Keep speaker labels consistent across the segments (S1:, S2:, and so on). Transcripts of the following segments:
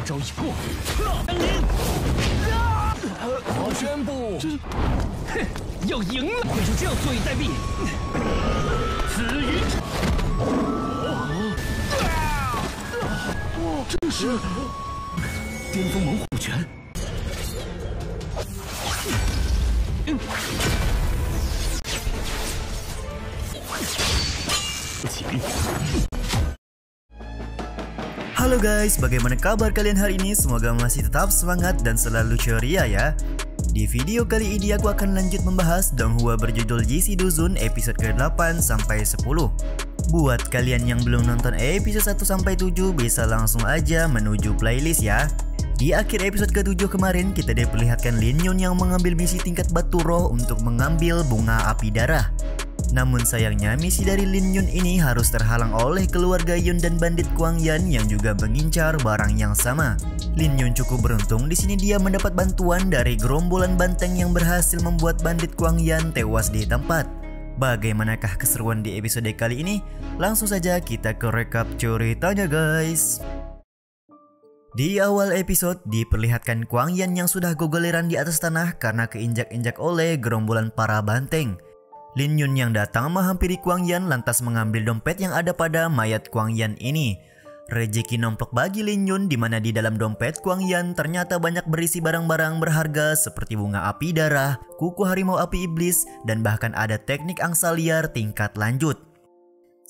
S1: 招已过，降临！我宣布，哼，要赢了！会就这样坐以待毙？死于这是巅峰猛虎拳。
S2: Halo guys, bagaimana kabar kalian hari ini? Semoga masih tetap semangat dan selalu ceria ya. Di video kali ini aku akan lanjut membahas Donghua berjudul JC Duzun episode ke-8 sampai 10. Buat kalian yang belum nonton episode 1 sampai 7 bisa langsung aja menuju playlist ya. Di akhir episode ke-7 kemarin kita diperlihatkan Lin Yun yang mengambil misi tingkat batu roh untuk mengambil bunga api darah. Namun sayangnya misi dari Lin Yun ini harus terhalang oleh keluarga Yun dan bandit Kuang Yan yang juga mengincar barang yang sama. Lin Yun cukup beruntung, di sini dia mendapat bantuan dari gerombolan banteng yang berhasil membuat bandit Kuang Yan tewas di tempat. Bagaimanakah keseruan di episode kali ini? Langsung saja kita ke rekap ceritanya guys. Di awal episode diperlihatkan Kuang Yan yang sudah gogoliran di atas tanah karena keinjak-injak oleh gerombolan para banteng. Lin Yun yang datang menghampiri Kuang Yan lantas mengambil dompet yang ada pada mayat Kuang Yan ini. Rezeki nomplok bagi Lin Yun di mana di dalam dompet Kuang Yan ternyata banyak berisi barang-barang berharga seperti bunga api darah, kuku harimau api iblis, dan bahkan ada teknik angsa liar tingkat lanjut.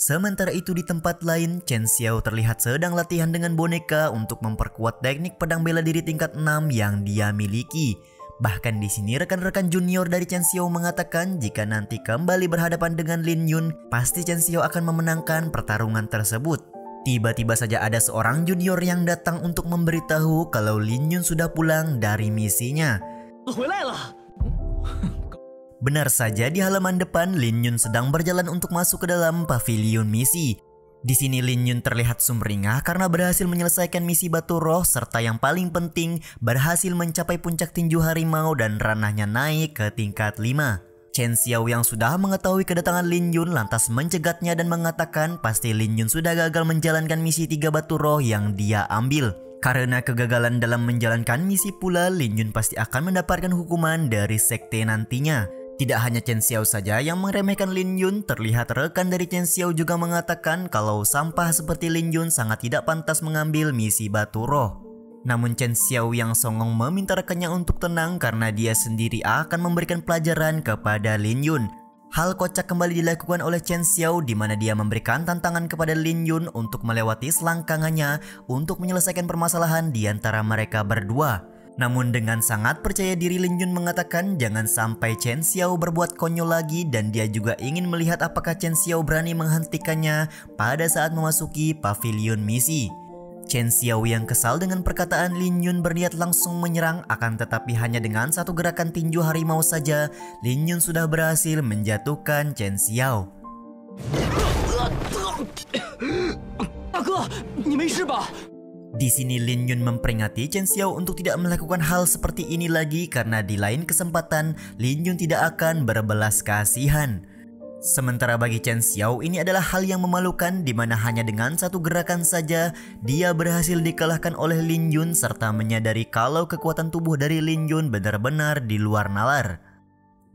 S2: Sementara itu di tempat lain, Chen Xiao terlihat sedang latihan dengan boneka untuk memperkuat teknik pedang bela diri tingkat 6 yang dia miliki. Bahkan di sini rekan-rekan junior dari Chen Xiao mengatakan jika nanti kembali berhadapan dengan Lin Yun, pasti Chen Xiao akan memenangkan pertarungan tersebut. Tiba-tiba saja ada seorang junior yang datang untuk memberitahu kalau Lin Yun sudah pulang dari misinya. Benar saja di halaman depan Lin Yun sedang berjalan untuk masuk ke dalam pavilion misi. Di sini Lin Yun terlihat sumringah karena berhasil menyelesaikan misi batu roh serta yang paling penting berhasil mencapai puncak tinju harimau dan ranahnya naik ke tingkat 5. Chen Xiao yang sudah mengetahui kedatangan Lin Yun lantas mencegatnya dan mengatakan pasti Lin Yun sudah gagal menjalankan misi 3 batu roh yang dia ambil. Karena kegagalan dalam menjalankan misi pula Lin Yun pasti akan mendapatkan hukuman dari sekte nantinya. Tidak hanya Chen Xiao saja yang meremehkan Lin Yun, terlihat rekan dari Chen Xiao juga mengatakan kalau sampah seperti Lin Yun sangat tidak pantas mengambil misi batu roh. Namun Chen Xiao yang songong meminta rekannya untuk tenang karena dia sendiri akan memberikan pelajaran kepada Lin Yun. Hal kocak kembali dilakukan oleh Chen Xiao di mana dia memberikan tantangan kepada Lin Yun untuk melewati selangkangannya untuk menyelesaikan permasalahan di antara mereka berdua. Namun dengan sangat percaya diri Lin Yun mengatakan jangan sampai Chen Xiao berbuat konyol lagi dan dia juga ingin melihat apakah Chen Xiao berani menghentikannya pada saat memasuki pavilion misi. Chen Xiao yang kesal dengan perkataan Lin Yun berniat langsung menyerang, akan tetapi hanya dengan satu gerakan tinju harimau saja Lin Yun sudah berhasil menjatuhkan Chen Xiao. Di sini Lin Yun memperingati Chen Xiao untuk tidak melakukan hal seperti ini lagi karena di lain kesempatan Lin Yun tidak akan berbelas kasihan. Sementara bagi Chen Xiao ini adalah hal yang memalukan di mana hanya dengan satu gerakan saja dia berhasil dikalahkan oleh Lin Yun serta menyadari kalau kekuatan tubuh dari Lin Yun benar-benar di luar nalar.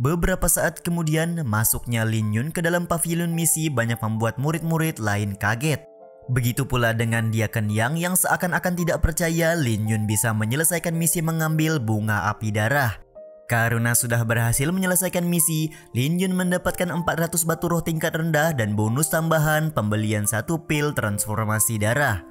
S2: Beberapa saat kemudian masuknya Lin Yun ke dalam pavilion misi banyak membuat murid-murid lain kaget. Begitu pula dengan dia Kenyang yang seakan-akan tidak percaya Lin Yun bisa menyelesaikan misi mengambil bunga api darah. Karena sudah berhasil menyelesaikan misi, Lin Yun mendapatkan 400 batu roh tingkat rendah dan bonus tambahan pembelian 1 pil transformasi darah.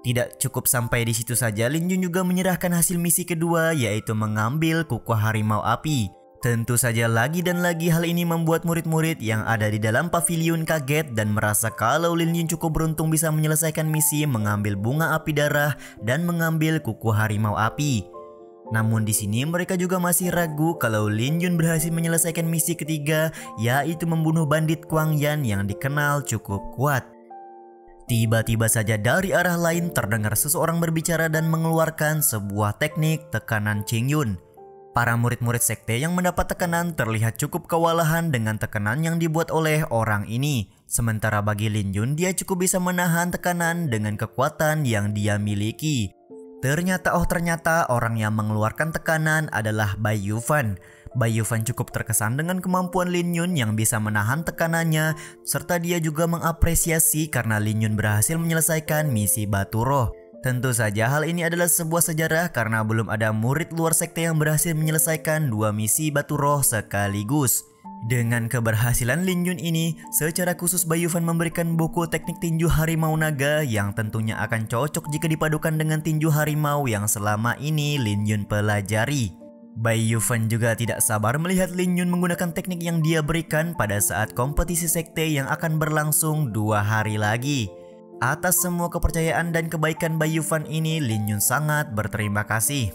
S2: Tidak cukup sampai di situ saja, Lin Yun juga menyerahkan hasil misi kedua yaitu mengambil kuku harimau api. Tentu saja lagi dan lagi hal ini membuat murid-murid yang ada di dalam pavilion kaget dan merasa kalau Lin Yun cukup beruntung bisa menyelesaikan misi mengambil bunga api darah dan mengambil kuku harimau api. Namun di sini mereka juga masih ragu kalau Lin Yun berhasil menyelesaikan misi ketiga yaitu membunuh bandit Kuang Yan yang dikenal cukup kuat. Tiba-tiba saja dari arah lain terdengar seseorang berbicara dan mengeluarkan sebuah teknik tekanan Ching Yun. Para murid-murid sekte yang mendapat tekanan terlihat cukup kewalahan dengan tekanan yang dibuat oleh orang ini. Sementara bagi Lin Yun, dia cukup bisa menahan tekanan dengan kekuatan yang dia miliki. Ternyata orang yang mengeluarkan tekanan adalah Bai Yufan. Bai Yufan cukup terkesan dengan kemampuan Lin Yun yang bisa menahan tekanannya, serta dia juga mengapresiasi karena Lin Yun berhasil menyelesaikan misi Batu Roh. Tentu saja hal ini adalah sebuah sejarah karena belum ada murid luar sekte yang berhasil menyelesaikan 2 misi Batu Roh sekaligus. Dengan keberhasilan Lin Yun ini, secara khusus Bai Yufan memberikan buku teknik tinju harimau naga yang tentunya akan cocok jika dipadukan dengan tinju harimau yang selama ini Lin Yun pelajari. Bai Yufan juga tidak sabar melihat Lin Yun menggunakan teknik yang dia berikan pada saat kompetisi sekte yang akan berlangsung 2 hari lagi. Atas semua kepercayaan dan kebaikan Bai Yufan ini, Lin Yun sangat berterima kasih.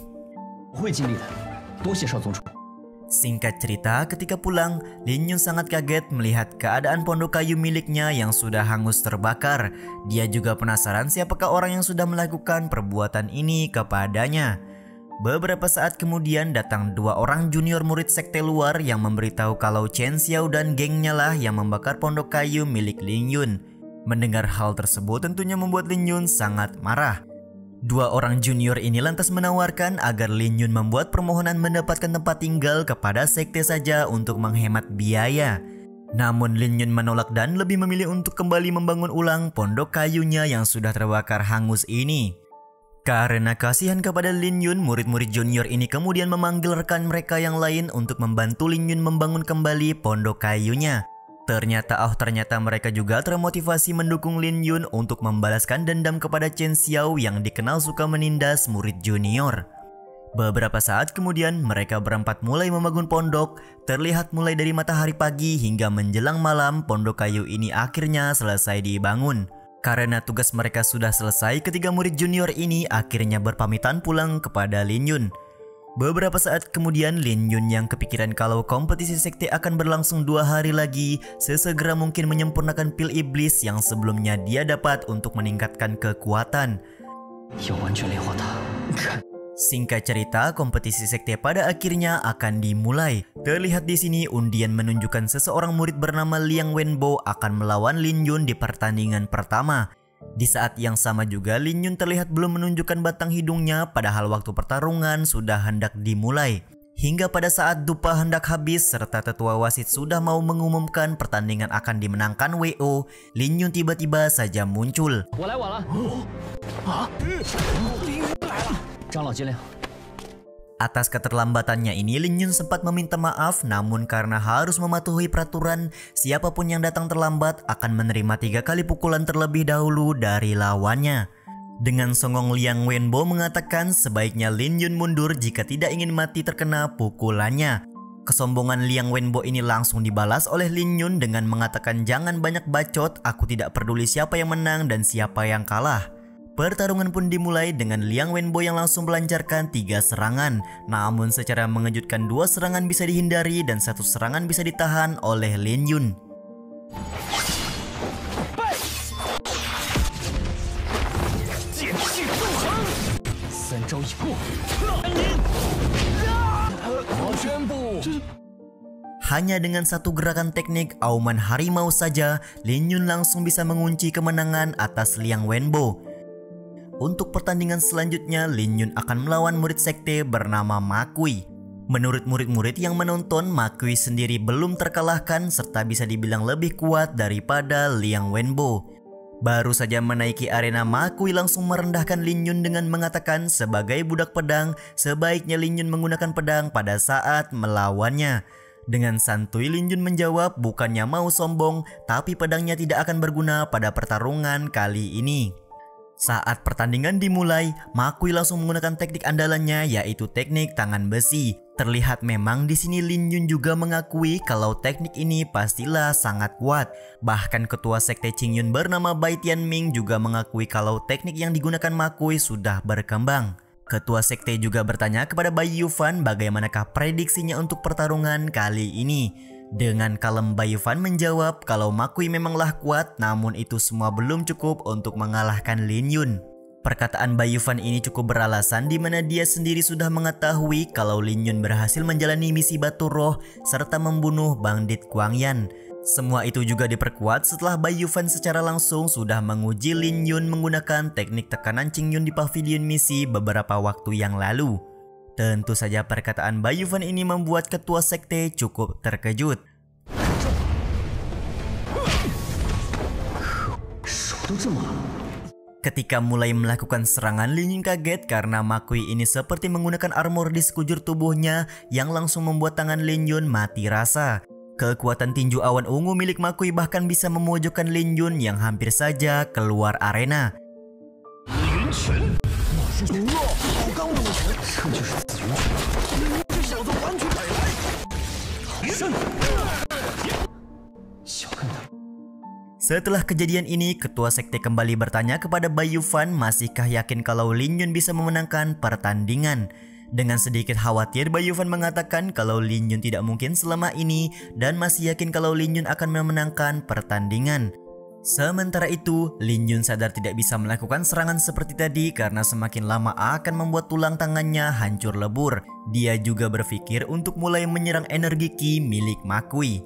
S2: Singkat cerita, ketika pulang, Lin Yun sangat kaget melihat keadaan pondok kayu miliknya yang sudah hangus terbakar. Dia juga penasaran siapakah orang yang sudah melakukan perbuatan ini kepadanya. Beberapa saat kemudian datang 2 orang junior murid sekte luar yang memberitahu kalau Chen Xiao dan gengnya lah yang membakar pondok kayu milik Lin Yun. Mendengar hal tersebut tentunya membuat Lin Yun sangat marah. 2 orang junior ini lantas menawarkan agar Lin Yun membuat permohonan mendapatkan tempat tinggal kepada sekte saja untuk menghemat biaya. Namun Lin Yun menolak dan lebih memilih untuk kembali membangun ulang pondok kayunya yang sudah terbakar hangus ini. Karena kasihan kepada Lin Yun, murid-murid junior ini kemudian memanggil rekan mereka yang lain untuk membantu Lin Yun membangun kembali pondok kayunya. Ternyata mereka juga termotivasi mendukung Lin Yun untuk membalaskan dendam kepada Chen Xiao yang dikenal suka menindas murid junior. Beberapa saat kemudian mereka berempat mulai membangun pondok. Terlihat mulai dari matahari pagi hingga menjelang malam pondok kayu ini akhirnya selesai dibangun. Karena tugas mereka sudah selesai, ketiga murid junior ini akhirnya berpamitan pulang kepada Lin Yun. Beberapa saat kemudian Lin Yun yang kepikiran kalau kompetisi sekte akan berlangsung 2 hari lagi, sesegera mungkin menyempurnakan pil iblis yang sebelumnya dia dapat untuk meningkatkan kekuatan. Singkat cerita, kompetisi sekte pada akhirnya akan dimulai. Terlihat di sini undian menunjukkan seseorang murid bernama Liang Wenbo akan melawan Lin Yun di pertandingan pertama. Di saat yang sama juga Lin Yun terlihat belum menunjukkan batang hidungnya padahal waktu pertarungan sudah hendak dimulai. Hingga pada saat dupa hendak habis serta tetua wasit sudah mau mengumumkan pertandingan akan dimenangkan WO, Lin Yun tiba-tiba saja muncul. Atas keterlambatannya ini Lin Yun sempat meminta maaf, namun karena harus mematuhi peraturan, siapapun yang datang terlambat akan menerima 3 kali pukulan terlebih dahulu dari lawannya. Dengan songong Liang Wenbo mengatakan sebaiknya Lin Yun mundur jika tidak ingin mati terkena pukulannya. Kesombongan Liang Wenbo ini langsung dibalas oleh Lin Yun dengan mengatakan jangan banyak bacot, aku tidak peduli siapa yang menang dan siapa yang kalah. Pertarungan pun dimulai dengan Liang Wenbo yang langsung melancarkan 3 serangan. Namun secara mengejutkan 2 serangan bisa dihindari dan 1 serangan bisa ditahan oleh Lin Yun. Hanya dengan 1 gerakan teknik auman harimau saja, Lin Yun langsung bisa mengunci kemenangan atas Liang Wenbo. Untuk pertandingan selanjutnya, Lin Yun akan melawan murid sekte bernama Ma Kui. Menurut murid-murid yang menonton, Ma Kui sendiri belum terkalahkan serta bisa dibilang lebih kuat daripada Liang Wenbo. Baru saja menaiki arena, Ma Kui langsung merendahkan Lin Yun dengan mengatakan sebagai budak pedang, sebaiknya Lin Yun menggunakan pedang pada saat melawannya. Dengan santuy Lin Yun menjawab bukannya mau sombong, tapi pedangnya tidak akan berguna pada pertarungan kali ini. Saat pertandingan dimulai, Ma Kui langsung menggunakan teknik andalannya yaitu teknik tangan besi. Terlihat memang di sini Lin Yun juga mengakui kalau teknik ini pastilah sangat kuat. Bahkan ketua sekte Qingyun bernama Bai Tianming juga mengakui kalau teknik yang digunakan Ma Kui sudah berkembang. Ketua sekte juga bertanya kepada Bai Yufan bagaimanakah prediksinya untuk pertarungan kali ini. Dengan kalem Bai Yufan menjawab kalau Ma Kui memanglah kuat, namun itu semua belum cukup untuk mengalahkan Lin Yun. Perkataan Bai Yufan ini cukup beralasan di mana dia sendiri sudah mengetahui kalau Lin Yun berhasil menjalani misi Batu Roh serta membunuh Bandit Guangyan. Semua itu juga diperkuat setelah Bai Yufan secara langsung sudah menguji Lin Yun menggunakan teknik tekanan Qing Yun di pavilion misi beberapa waktu yang lalu. Tentu saja perkataan Bai Yufan ini membuat ketua sekte cukup terkejut. Ketika mulai melakukan serangan, Lin Yun kaget karena Makui ini seperti menggunakan armor di sekujur tubuhnya yang langsung membuat tangan Lin Yun mati rasa. Kekuatan tinju awan ungu milik Makui bahkan bisa memojokkan Lin Yun yang hampir saja keluar arena. Setelah kejadian ini, ketua sekte kembali bertanya kepada Bai Yufan masihkah yakin kalau Lin Yun bisa memenangkan pertandingan. Dengan sedikit khawatir, Bai Yufan mengatakan kalau Lin Yun tidak mungkin selama ini dan masih yakin kalau Lin Yun akan memenangkan pertandingan. Sementara itu, Lin Yun sadar tidak bisa melakukan serangan seperti tadi karena semakin lama akan membuat tulang tangannya hancur lebur. Dia juga berpikir untuk mulai menyerang energi Qi milik Makui.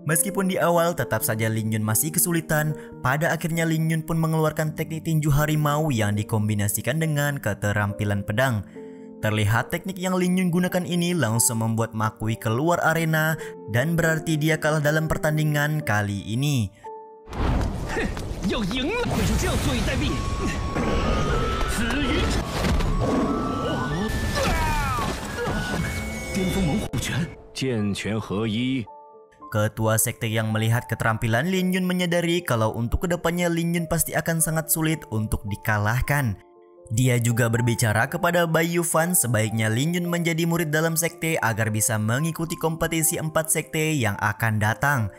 S2: Meskipun di awal tetap saja Lin Yun masih kesulitan, pada akhirnya Lin Yun pun mengeluarkan teknik tinju harimau yang dikombinasikan dengan keterampilan pedang. Terlihat teknik yang Lin Yun gunakan ini langsung membuat Makui keluar arena dan berarti dia kalah dalam pertandingan kali ini. Ketua sekte yang melihat keterampilan Lin Yun menyadari kalau untuk kedepannya Lin Yun pasti akan sangat sulit untuk dikalahkan. Dia juga berbicara kepada Bai Yufan sebaiknya Lin Yun menjadi murid dalam sekte agar bisa mengikuti kompetisi 4 sekte yang akan datang.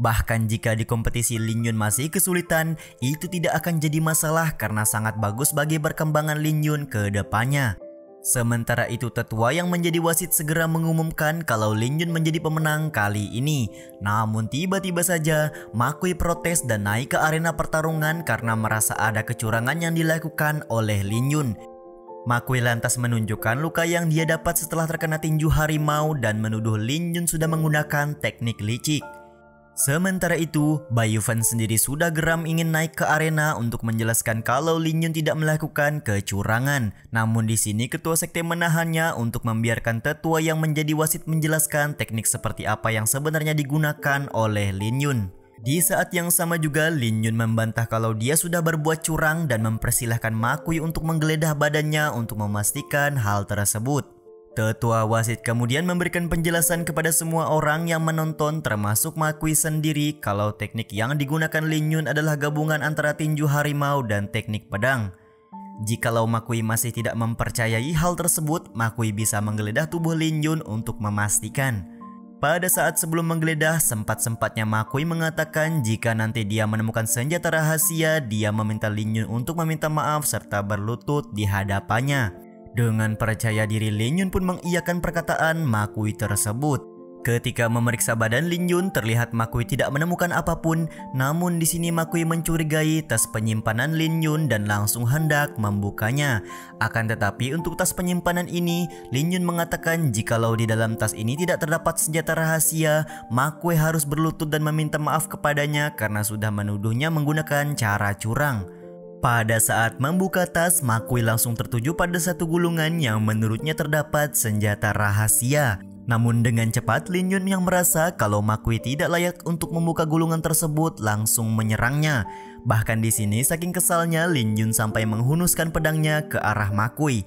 S2: Bahkan jika di kompetisi Lin Yun masih kesulitan, itu tidak akan jadi masalah karena sangat bagus bagi perkembangan Lin Yun ke depannya. Sementara itu, tetua yang menjadi wasit segera mengumumkan kalau Lin Yun menjadi pemenang kali ini. Namun tiba-tiba saja Makui protes dan naik ke arena pertarungan karena merasa ada kecurangan yang dilakukan oleh Lin Yun. Makui lantas menunjukkan luka yang dia dapat setelah terkena tinju harimau dan menuduh Lin Yun sudah menggunakan teknik licik. Sementara itu, Bai Yufan sendiri sudah geram ingin naik ke arena untuk menjelaskan kalau Lin Yun tidak melakukan kecurangan. Namun di sini ketua sekte menahannya untuk membiarkan tetua yang menjadi wasit menjelaskan teknik seperti apa yang sebenarnya digunakan oleh Lin Yun. Di saat yang sama juga, Lin Yun membantah kalau dia sudah berbuat curang dan mempersilahkan Makui untuk menggeledah badannya untuk memastikan hal tersebut. Tetua wasit kemudian memberikan penjelasan kepada semua orang yang menonton termasuk Makui sendiri kalau teknik yang digunakan Lin Yun adalah gabungan antara tinju harimau dan teknik pedang. Jikalau Makui masih tidak mempercayai hal tersebut, Makui bisa menggeledah tubuh Lin Yun untuk memastikan. Pada saat sebelum menggeledah, sempat-sempatnya Makui mengatakan jika nanti dia menemukan senjata rahasia, dia meminta Lin Yun untuk meminta maaf serta berlutut di hadapannya. Dengan percaya diri, Lin Yun pun mengiyakan perkataan Makui tersebut. Ketika memeriksa badan Lin Yun, terlihat Makui tidak menemukan apapun. Namun di sini Makui mencurigai tas penyimpanan Lin Yun dan langsung hendak membukanya. Akan tetapi untuk tas penyimpanan ini, Lin Yun mengatakan jikalau di dalam tas ini tidak terdapat senjata rahasia, Makui harus berlutut dan meminta maaf kepadanya karena sudah menuduhnya menggunakan cara curang. Pada saat membuka tas, Makui langsung tertuju pada satu gulungan yang menurutnya terdapat senjata rahasia. Namun dengan cepat Lin Yun yang merasa kalau Makui tidak layak untuk membuka gulungan tersebut langsung menyerangnya. Bahkan di sini saking kesalnya Lin Yun sampai menghunuskan pedangnya ke arah Makui.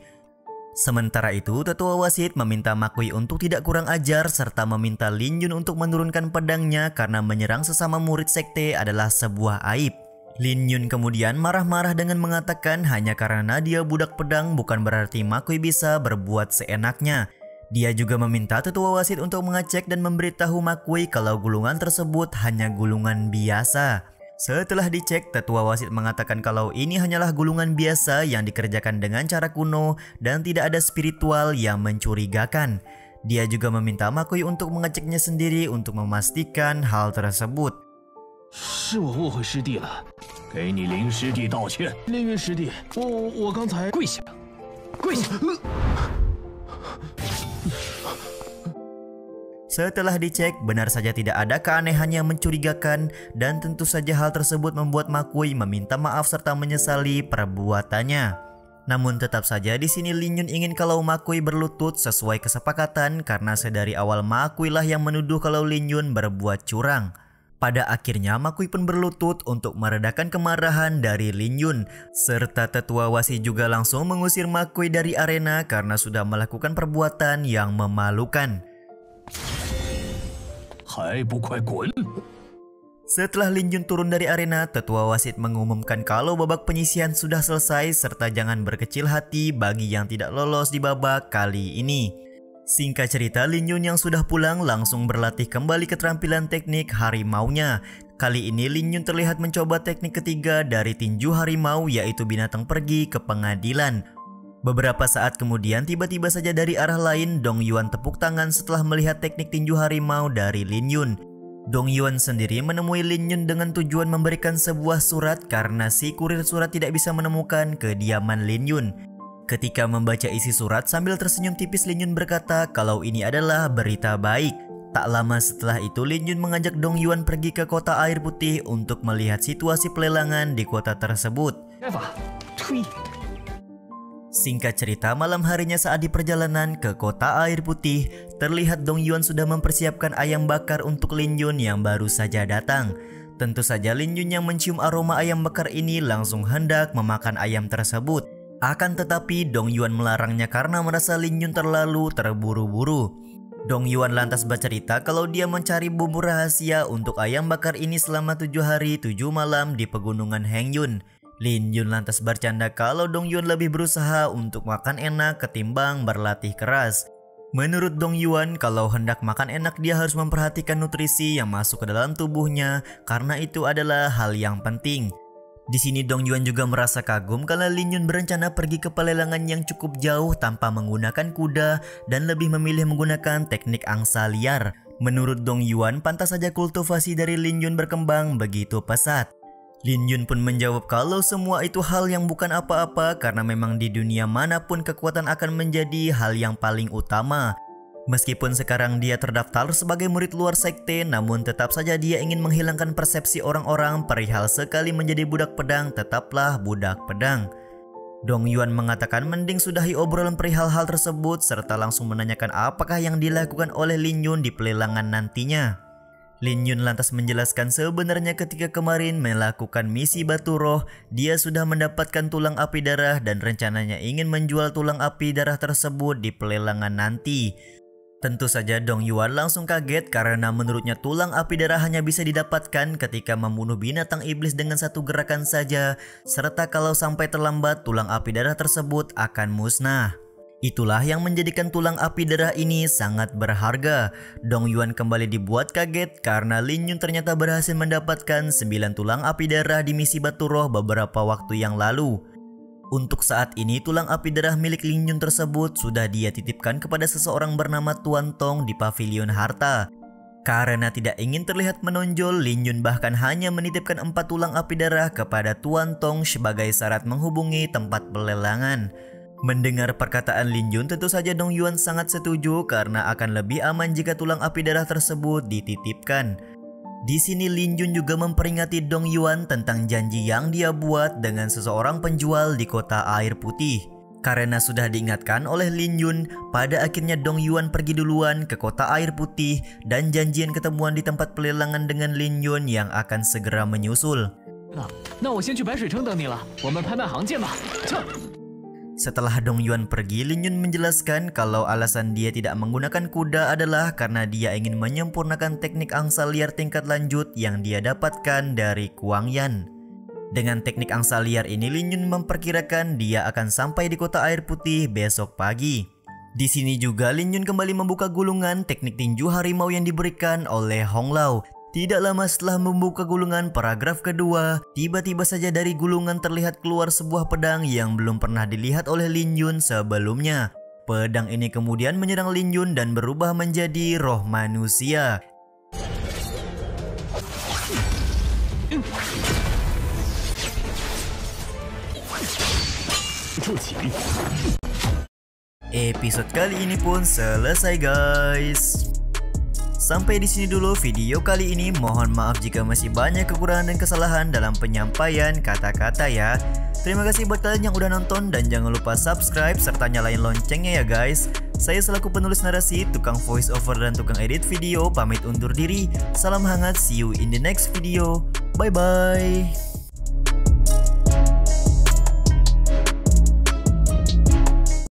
S2: Sementara itu, tetua wasit meminta Makui untuk tidak kurang ajar serta meminta Lin Yun untuk menurunkan pedangnya karena menyerang sesama murid sekte adalah sebuah aib. Lin Yun kemudian marah-marah dengan mengatakan hanya karena dia budak pedang bukan berarti Makui bisa berbuat seenaknya. Dia juga meminta tetua wasit untuk mengecek dan memberitahu Makui kalau gulungan tersebut hanya gulungan biasa. Setelah dicek, tetua wasit mengatakan kalau ini hanyalah gulungan biasa yang dikerjakan dengan cara kuno dan tidak ada spiritual yang mencurigakan. Dia juga meminta Makui untuk mengeceknya sendiri untuk memastikan hal tersebut.
S1: 是我误会师弟了，给你林师弟道歉。凌云师弟，我刚才跪下，跪下。
S2: Setelah dicek, benar saja tidak ada keanehan yang mencurigakan dan tentu saja hal tersebut membuat Makui meminta maaf serta menyesali perbuatannya. Namun tetap saja di sini Lin Yun ingin kalau Makui berlutut sesuai kesepakatan karena sedari awal Makui lah yang menuduh kalau Lin Yun berbuat curang. Pada akhirnya Makui pun berlutut untuk meredakan kemarahan dari Lin Yun, serta tetua wasi juga langsung mengusir Makui dari arena karena sudah melakukan perbuatan yang memalukan. Setelah Lin Yun turun dari arena, tetua wasit mengumumkan kalau babak penyisihan sudah selesai serta jangan berkecil hati bagi yang tidak lolos di babak kali ini. Singkat cerita, Lin Yun yang sudah pulang langsung berlatih kembali keterampilan teknik harimaunya. Kali ini Lin Yun terlihat mencoba teknik ketiga dari tinju harimau, yaitu binatang pergi ke pengadilan. Beberapa saat kemudian tiba-tiba saja dari arah lain Dong Yuan tepuk tangan setelah melihat teknik tinju harimau dari Lin Yun. Dong Yuan sendiri menemui Lin Yun dengan tujuan memberikan sebuah surat karena si kurir surat tidak bisa menemukan kediaman Lin Yun. Ketika membaca isi surat sambil tersenyum tipis, Lin Yun berkata kalau ini adalah berita baik. Tak lama setelah itu Lin Yun mengajak Dong Yuan pergi ke kota air putih untuk melihat situasi pelelangan di kota tersebut. Singkat cerita, malam harinya saat di perjalanan ke kota air putih, terlihat Dong Yuan sudah mempersiapkan ayam bakar untuk Lin Yun yang baru saja datang. Tentu saja Lin Yun yang mencium aroma ayam bakar ini langsung hendak memakan ayam tersebut. Akan tetapi Dong Yuan melarangnya karena merasa Lin Yun terlalu terburu-buru. Dong Yuan lantas bercerita kalau dia mencari bumbu rahasia untuk ayam bakar ini selama 7 hari 7 malam di pegunungan Hengyun. Lin Yun lantas bercanda kalau Dong Yuan lebih berusaha untuk makan enak ketimbang berlatih keras. Menurut Dong Yuan, kalau hendak makan enak dia harus memperhatikan nutrisi yang masuk ke dalam tubuhnya karena itu adalah hal yang penting. Di sini Dong Yuan juga merasa kagum karena Lin Yun berencana pergi ke pelelangan yang cukup jauh tanpa menggunakan kuda dan lebih memilih menggunakan teknik angsa liar. Menurut Dong Yuan, pantas saja kultivasi dari Lin Yun berkembang begitu pesat. Lin Yun pun menjawab kalau semua itu hal yang bukan apa-apa karena memang di dunia manapun kekuatan akan menjadi hal yang paling utama. Meskipun sekarang dia terdaftar sebagai murid luar sekte, namun tetap saja dia ingin menghilangkan persepsi orang-orang perihal sekali menjadi budak pedang tetaplah budak pedang. Dong Yuan mengatakan mending sudahi obrolan perihal hal tersebut serta langsung menanyakan apakah yang dilakukan oleh Lin Yun di pelelangan nantinya. Lin Yun lantas menjelaskan sebenarnya ketika kemarin melakukan misi Batu Roh, dia sudah mendapatkan tulang api darah dan rencananya ingin menjual tulang api darah tersebut di pelelangan nanti. Tentu saja Dong Yuan langsung kaget karena menurutnya tulang api darah hanya bisa didapatkan ketika membunuh binatang iblis dengan satu gerakan saja, serta kalau sampai terlambat tulang api darah tersebut akan musnah. Itulah yang menjadikan tulang api darah ini sangat berharga. Dong Yuan kembali dibuat kaget karena Lin Yun ternyata berhasil mendapatkan 9 tulang api darah di misi Batu Roh beberapa waktu yang lalu. Untuk saat ini tulang api darah milik Lin Yun tersebut sudah dia titipkan kepada seseorang bernama Tuan Tong di pavilion harta. Karena tidak ingin terlihat menonjol, Lin Yun bahkan hanya menitipkan 4 tulang api darah kepada Tuan Tong sebagai syarat menghubungi tempat pelelangan. Mendengar perkataan Lin Yun, tentu saja Dong Yuan sangat setuju karena akan lebih aman jika tulang api darah tersebut dititipkan. Di sini Lin Yun juga memperingati Dong Yuan tentang janji yang dia buat dengan seseorang penjual di kota air putih. Karena sudah diingatkan oleh Lin Yun, pada akhirnya Dong Yuan pergi duluan ke kota air putih dan janjian ketemuan di tempat pelelangan dengan Lin Yun yang akan segera menyusul. Setelah Dong Yuan pergi, Lin Yun menjelaskan kalau alasan dia tidak menggunakan kuda adalah karena dia ingin menyempurnakan teknik angsa liar tingkat lanjut yang dia dapatkan dari Kuang Yan. Dengan teknik angsa liar ini, Lin Yun memperkirakan dia akan sampai di kota air putih besok pagi. Di sini juga Lin Yun kembali membuka gulungan teknik tinju harimau yang diberikan oleh Hong Lao. Tidak lama setelah membuka gulungan paragraf kedua, tiba-tiba saja dari gulungan terlihat keluar sebuah pedang yang belum pernah dilihat oleh Lin Yun sebelumnya. Pedang ini kemudian menyerang Lin Yun dan berubah menjadi roh manusia.
S1: 筑起。
S2: Episode kali ini pun selesai guys. Sampai di sini dulu video kali ini. Mohon maaf jika masih banyak kekurangan dan kesalahan dalam penyampaian kata-kata ya. Terima kasih buat kalian yang udah nonton dan jangan lupa subscribe serta nyalain loncengnya ya guys. Saya selaku penulis narasi, tukang voice over dan tukang edit video pamit undur diri. Salam hangat, see you in the next video. Bye bye.